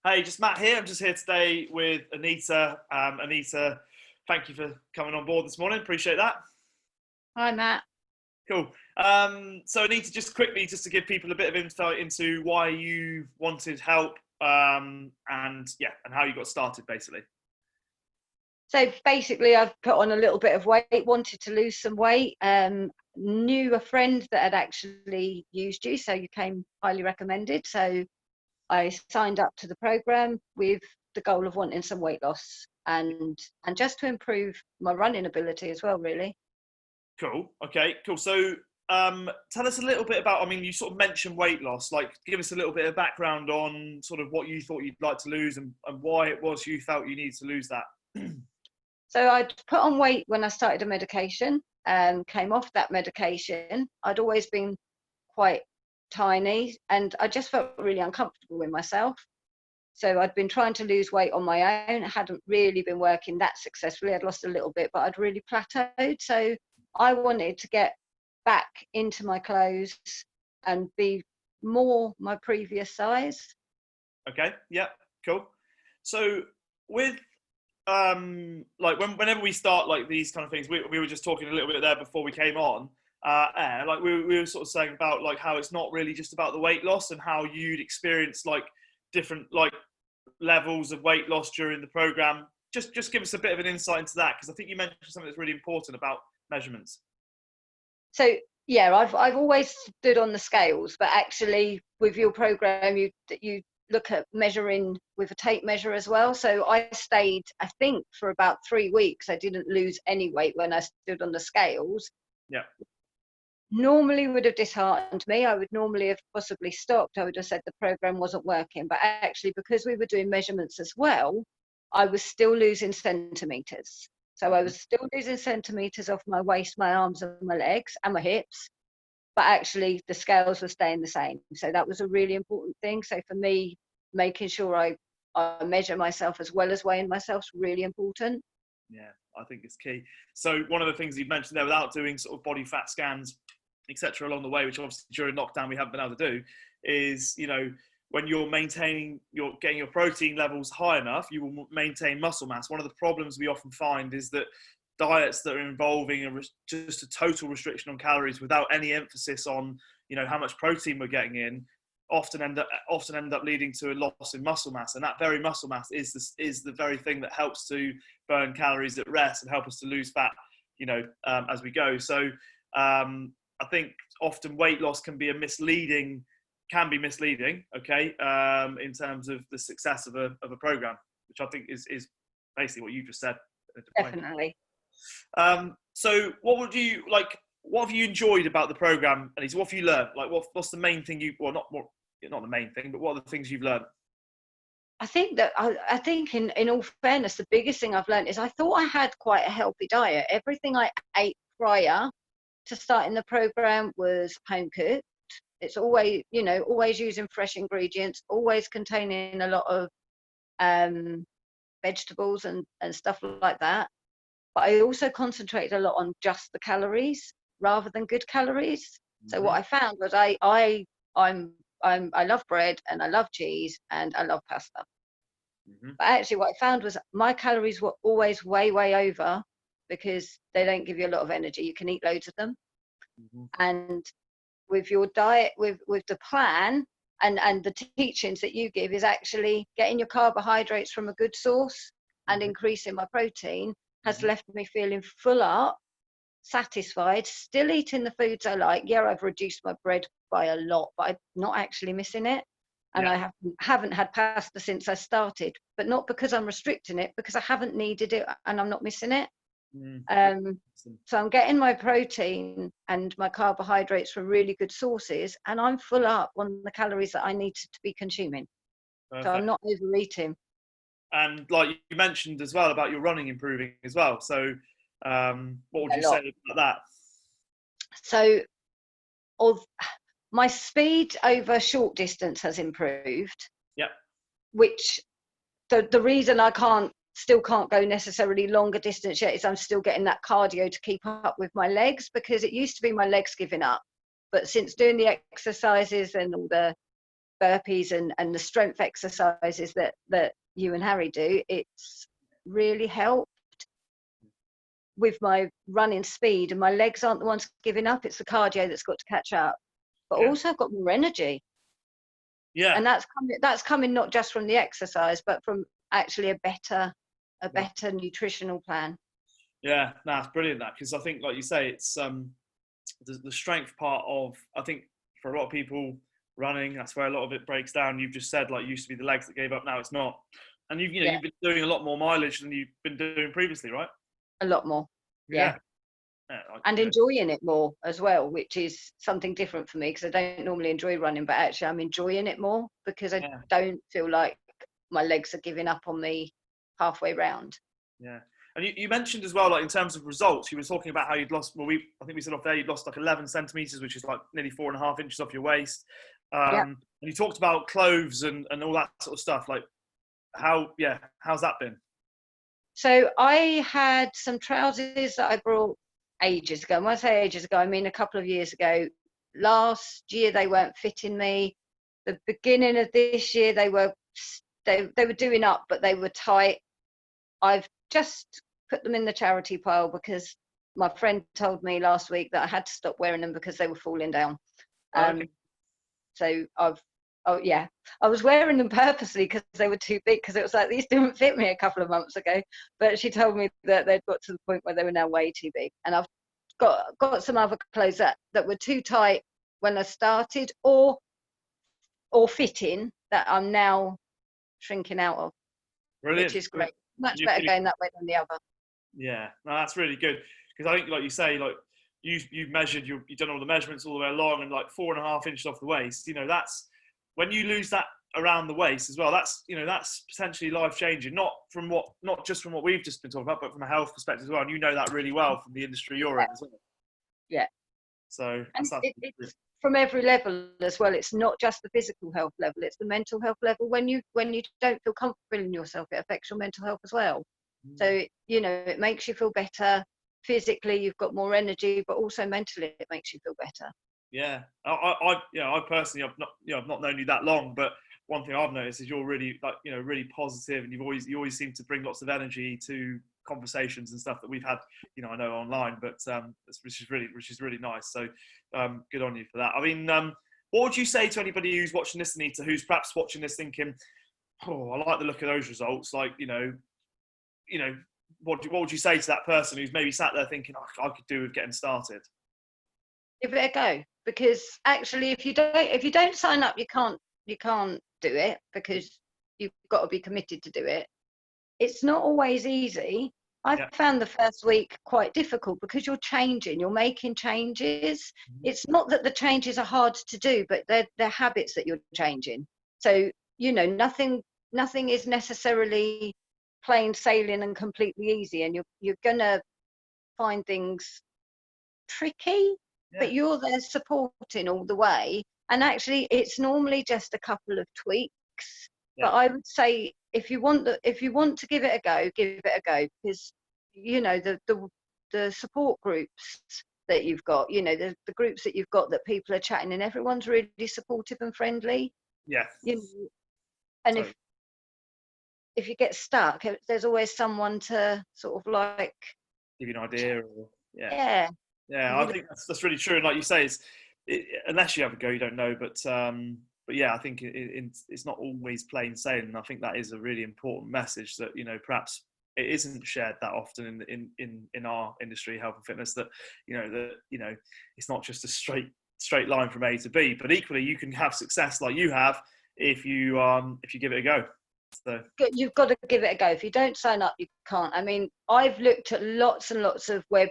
Hey, just Matt here. I'm just here today with Anita. Anita, thank you for coming on board this morning. Appreciate that. Hi, Matt. Cool. So Anita, just quickly, just to give people a bit of insight into why you wanted help, and how you got started, basically. So basically, I've put on a little bit of weight, wanted to lose some weight. Knew a friend that had actually used you, so you came highly recommended. So I signed up to the program with the goal of wanting some weight loss and just to improve my running ability as well, really. Cool. Okay. Cool. So, tell us a little bit about. I mean, you sort of mentioned weight loss. Like, give us a little bit of background on sort of what you thought you'd like to lose and why it was you felt you needed to lose that. So I'd put on weight when I started a medication, came off that medication. I'd always been quite tiny and I just felt really uncomfortable with myself. So I'd been trying to lose weight on my own. It hadn't really been working that successfully. I'd lost a little bit, but I'd really plateaued. So I wanted to get back into my clothes and be more my previous size. Okay. Yeah. Cool. So with like whenever we start like these kind of things, we were just talking a little bit there before we came on air. Like we were sort of saying about like how it's not really just about the weight loss and how you'd experience like different like levels of weight loss during the program. Just give us a bit of an insight into that, because I think you mentioned something that's really important about measurements. So yeah, I've always stood on the scales, but actually with your program, you look at measuring with a tape measure as well. So I stayed, I think, for about 3 weeks. I didn't lose any weight when I stood on the scales. Yeah. Normally would have disheartened me. I would normally have possibly stopped. I would have said the program wasn't working. But actually, because we were doing measurements as well, I was still losing centimeters. So I was still losing centimeters off my waist, my arms, and my legs, and my hips. But actually, the scales were staying the same. So that was a really important thing. So for me, making sure I measure myself as well as weighing myself is really important. Yeah, I think it's key. So one of the things you've mentioned there, without doing sort of body fat scans, etc., along the way, which obviously during lockdown we haven't been able to do, is when you're getting your protein levels high enough, you will maintain muscle mass. One of the problems we often find is that diets that are involving just a total restriction on calories without any emphasis on how much protein we're getting in often end up leading to a loss in muscle mass, and that very muscle mass is the very thing that helps to burn calories at rest and help us to lose fat as we go. So I think often weight loss can be misleading, okay, in terms of the success of a program, which I think is basically what you just said. Definitely. So what have you enjoyed about the program, and what have you learned? Like what's the main thing not the main thing, but what are the things you've learned? I think in all fairness, the biggest thing I've learned is I thought I had quite a healthy diet. Everything I ate prior to starting the program was home cooked. It's always using fresh ingredients, always containing a lot of vegetables and stuff like that. But I also concentrated a lot on just the calories rather than good calories. So what I found was I love bread and I love cheese and I love pasta. But actually what I found was my calories were always way, way over because they don't give you a lot of energy. You can eat loads of them. And with your diet, with the plan and the teachings that you give is actually getting your carbohydrates from a good source and increasing my protein has left me feeling full up, satisfied, still eating the foods I like. Yeah, I've reduced my bread by a lot, but I'm not actually missing it. And I haven't had pasta since I started, but not because I'm restricting it, because I haven't needed it and I'm not missing it. So I'm getting my protein and my carbohydrates from really good sources, and I'm full up on the calories that I need to be consuming. Perfect. So I'm not overeating. And like you mentioned as well about your running improving as well. So what would you say about that? So my speed over short distance has improved. Yep. Which the reason I still can't go necessarily longer distance yet is I'm still getting that cardio to keep up with my legs, because it used to be my legs giving up. But since doing the exercises and all the burpees and the strength exercises that you and Harry do, it's really helped with my running speed, and my legs aren't the ones giving up. It's the cardio that's got to catch up. But also I've got more energy. Yeah. And that's coming not just from the exercise, but from actually a better nutritional plan. Yeah, no, it's brilliant that, because I think, like you say, it's the strength part of, I think for a lot of people, running, that's where a lot of it breaks down. You've just said, like, used to be the legs that gave up, now it's not. And you've been doing a lot more mileage than you've been doing previously, right? A lot more. Yeah. And enjoying it more as well, which is something different for me, because I don't normally enjoy running, but actually I'm enjoying it more because I don't feel like my legs are giving up on me halfway round. Yeah. And you mentioned as well, like, in terms of results, you were talking about how you'd lost, I think we said off there, you'd lost like 11 centimeters, which is like nearly 4.5 inches off your waist. And you talked about clothes and all that sort of stuff. Like, how's that been? So I had some trousers that I brought ages ago. When I say ages ago, I mean a couple of years ago. Last year they weren't fitting me. The beginning of this year they were doing up, but they were tight. I've just put them in the charity pile because my friend told me last week that I had to stop wearing them because they were falling down. So I was wearing them purposely because they were too big, because it was like, these didn't fit me a couple of months ago. But she told me that they'd got to the point where they were now way too big. And I've got some other clothes that were too tight when I started, or fitting, that I'm now shrinking out of. Brilliant. Which is great. Much better going that way than the other. Yeah, no, that's really good, because I think, like you say, like, you've measured, you've done all the measurements all the way along, and like 4.5 inches off the waist, that's when you lose that around the waist as well, that's potentially life changing, not just from what we've just been talking about, but from a health perspective as well. And that really well from the industry you're in as well. Yeah. So it's from every level as well. It's not just the physical health level, it's the mental health level. When you don't feel comfortable in yourself, it affects your mental health as well. So it makes you feel better physically, you've got more energy, but also mentally it makes you feel better. Yeah, I personally, I've not known you that long, but one thing I've noticed is you're really, like, really positive, and you always seem to bring lots of energy to conversations and stuff that we've had, I know online, but which is really nice. So good on you for that. I mean, what would you say to anybody who's watching this, Anita, who's perhaps watching this thinking, oh, I like the look of those results, like, what would you say to that person who's maybe sat there thinking, oh, I could do with getting started? Give it a go, because actually if you don't sign up, you can't do it, because you've got to be committed to do it. It's not always easy. I found the first week quite difficult because you're making changes. It's not that the changes are hard to do, but they're habits that you're changing. So nothing is necessarily plain sailing and completely easy, and you're gonna find things tricky, but you're there supporting all the way. And actually it's normally just a couple of tweaks. But I would say if you want to give it a go, give it a go, because the support groups that you've got, the groups that you've got that people are chatting in, everyone's really supportive and friendly. And if you get stuck, there's always someone to sort of like give you an idea. I think that's really true. And like you say, unless you have a go, you don't know. But yeah, I think it's not always plain sailing. And I think that is a really important message that perhaps it isn't shared that often in our industry, health and fitness. That it's not just a straight line from A to B. But equally, you can have success like you have if you give it a go. So you've got to give it a go. If you don't sign up, you can't. I mean, I've looked at lots and lots of web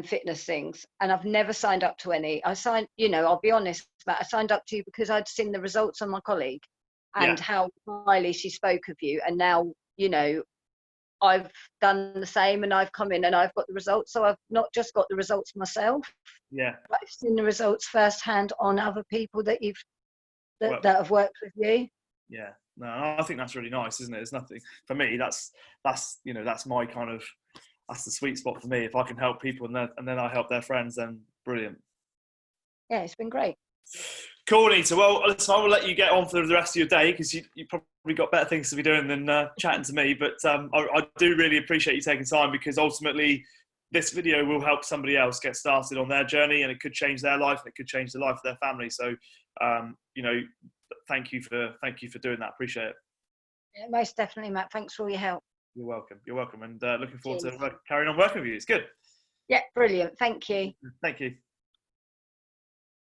fitness things, and I've never signed up to any. I'll be honest, Matt, I signed up to you because I'd seen the results on my colleague and how highly she spoke of you, and now I've done the same, and I've come in and I've got the results. So I've not just got the results myself, but I've seen the results firsthand on other people that have worked with you. Yeah, no, I think that's really nice, isn't it? There's nothing for me. That's my kind of, that's the sweet spot for me. If I can help people and then I help their friends, then brilliant. Yeah, it's been great. Cool, Anita. Well, listen, I will let you get on for the rest of your day because you probably got better things to be doing than chatting to me. But I do really appreciate you taking time, because ultimately this video will help somebody else get started on their journey, and it could change their life, and it could change the life of their family. So, you know, thank you for doing that. Appreciate it. Yeah, most definitely, Matt. Thanks for all your help. You're welcome. You're welcome. And looking forward to carrying on working with you. It's good. Yeah, brilliant. Thank you. Thank you.